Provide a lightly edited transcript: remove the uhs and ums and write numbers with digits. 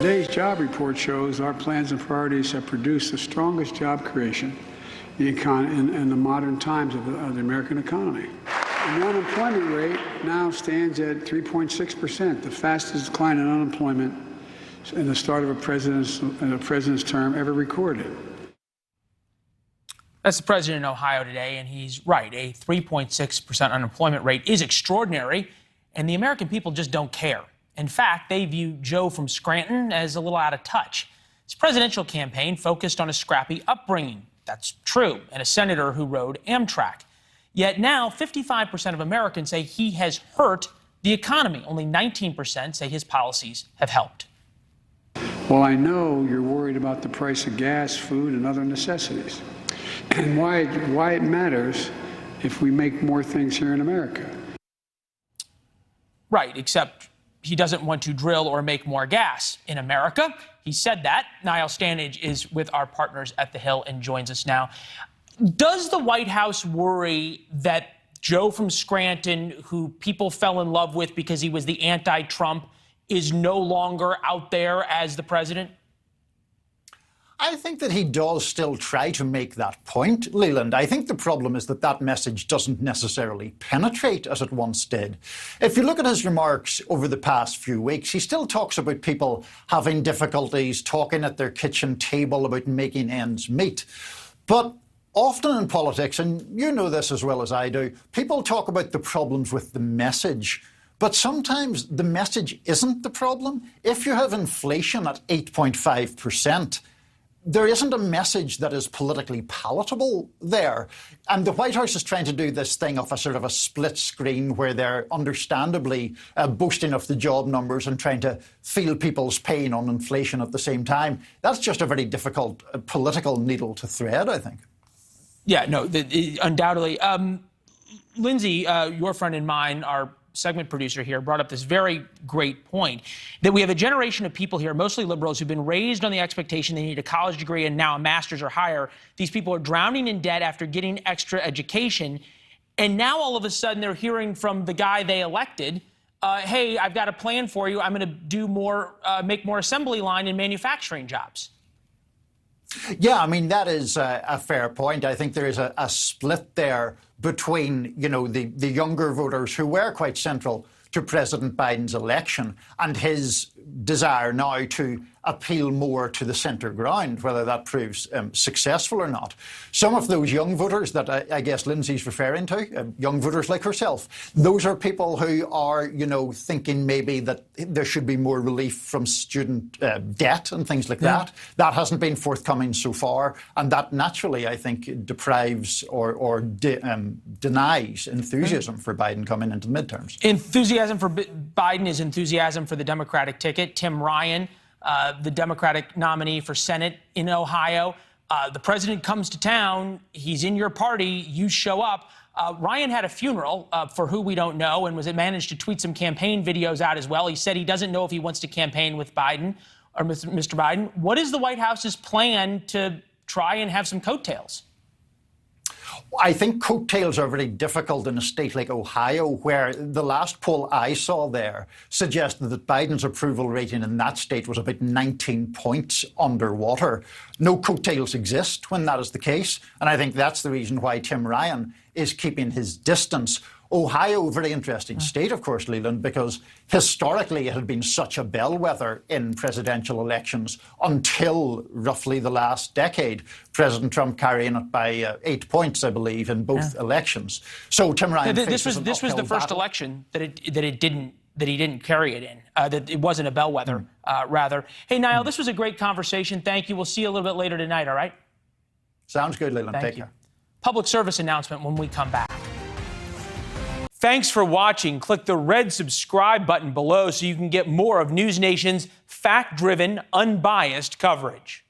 Today's job report shows our plans and priorities have produced the strongest job creation in the modern times of the American economy. And the unemployment rate now stands at 3.6%, the fastest decline in unemployment in the start of a president's term ever recorded. That's the president in Ohio today, and he's right. A 3.6% unemployment rate is extraordinary, and the American people just don't care. In fact, they view Joe from Scranton as a little out of touch. His presidential campaign focused on a scrappy upbringing. That's true, and a senator who rode Amtrak. Yet now, 55% of Americans say he has hurt the economy. Only 19% say his policies have helped. Well, I know you're worried about the price of gas, food, and other necessities, and why it matters if we make more things here in America. Right, except he doesn't want to drill or make more gas in America. He said that. Niall Stanage is with our partners at The Hill and joins us now. Does the White House worry that Joe from Scranton, who people fell in love with because he was the anti-Trump, is no longer out there as the president? I think that he does still try to make that point, Leland. I think the problem is that that message doesn't necessarily penetrate as it once did. If you look at his remarks over the past few weeks, he still talks about people having difficulties talking at their kitchen table about making ends meet. But often in politics, and you know this as well as I do, people talk about the problems with the message. But sometimes the message isn't the problem. If you have inflation at 8.5%, there isn't a message that is politically palatable there. And the White House is trying to do this thing of a sort of a split screen where they're understandably boasting of the job numbers and trying to feel people's pain on inflation at the same time. That's just a very difficult political needle to thread, I think. Yeah, no, undoubtedly. Lindsay, your friend and mine, our segment producer here, brought up this very great point that we have a generation of people here, mostly liberals, who've been raised on the expectation they need a college degree and now a master's or higher. These people are drowning in debt after getting extra education. And now all of a sudden they're hearing from the guy they elected, hey, I've got a plan for you. I'm going to do more, make more assembly line and manufacturing jobs. Yeah, I mean, that is a fair point. I think there is a split there between, you know, the younger voters who were quite central to President Biden's election and his desire now to appeal more to the centre ground, whether that proves successful or not. Some of those young voters that I guess Lindsay's referring to, young voters like herself, those are people who are, you know, thinking maybe that there should be more relief from student debt and things like that. That hasn't been forthcoming so far, and that naturally, I think, deprives or denies enthusiasm for Biden coming into the midterms. Enthusiasm for Biden is enthusiasm for the Democratic ticket. Tim Ryan, the Democratic nominee for Senate in Ohio. The president comes to town. He's in your party. You show up. Ryan had a funeral for who we don't know and managed to tweet some campaign videos out as well. He said he doesn't know if he wants to campaign with Biden or Mr. Biden. What is the White House's plan to try and have some coattails? I think coattails are very difficult in a state like Ohio, where the last poll I saw there suggested that Biden's approval rating in that state was about 19 points underwater. No coattails exist when that is the case, and I think that's the reason why Tim Ryan is keeping his distance. Ohio, very interesting state, of course, Leland, because historically it had been such a bellwether in presidential elections until roughly the last decade. President Trump carrying it by 8 points, I believe, in both elections. So Tim Ryan, this was the first election that he didn't carry it in. That it wasn't a bellwether, rather. Hey, Niall, this was a great conversation. Thank you. We'll see you a little bit later tonight. All right. Sounds good, Leland. Thank Take you. care. Public service announcement when we come back. Thanks for watching. Click the red subscribe button below so you can get more of NewsNation's fact-driven, unbiased coverage.